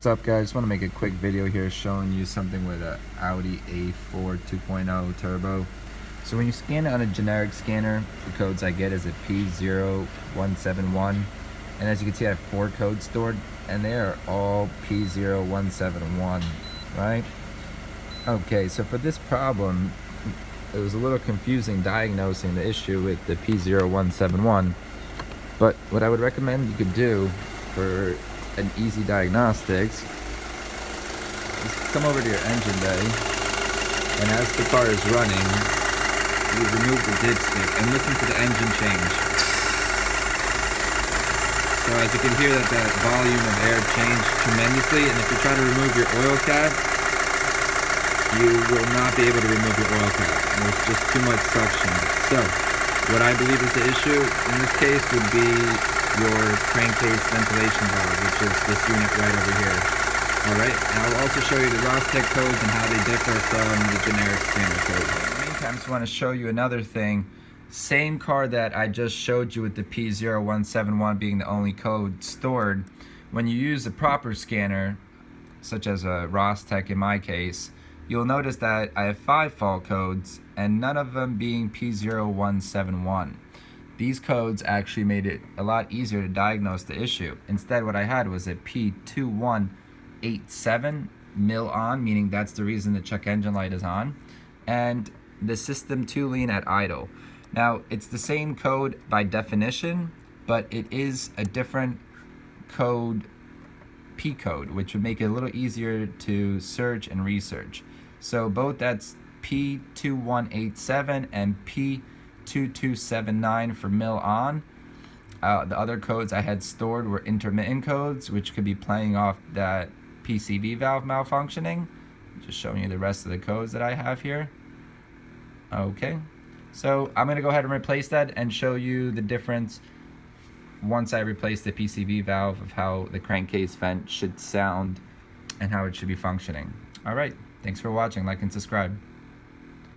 What's up, guys? Just want to make a quick video here showing you something with a Audi A4 2.0 turbo. So when you scan it on a generic scanner, the codes I get is a P0171, and as you can see I have 4 codes stored and they are all P0171, right? Okay, so for this problem it was a little confusing diagnosing the issue with the P0171, but what I would recommend you could do for an easy diagnostics is come over to your engine bay, and as the car is running you remove the dipstick and listen to the engine change. So as you can hear that the volume of air changed tremendously, and if you try to remove your oil cap you will not be able to remove your oil cap. There's just too much suction. So what I believe is the issue in this case would be your crankcase ventilation valve, which is this unit right over here. Alright, and I'll also show you the Rostec codes and how they differ from the generic scanner codes. In the meantime, I just want to show you another thing. Same car that I just showed you with the P0171 being the only code stored, when you use a proper scanner, such as a Rostec in my case, you'll notice that I have 5 fault codes and none of them being P0171. These codes actually made it a lot easier to diagnose the issue. Instead, what I had was a P2187 mil on, meaning that's the reason the check engine light is on, and the system tooling at idle. Now, it's the same code by definition, but it is a different code, P code, which would make it a little easier to search and research. So both that's P2187 and P2279 for mil on. The other codes I had stored were intermittent codes, which could be playing off that PCV valve malfunctioning. Just showing you the rest of the codes that I have here. Okay, so I'm going to go ahead and replace that and show you the difference once I replace the PCV valve of how the crankcase vent should sound and how it should be functioning. Alright, thanks for watching. Like and subscribe.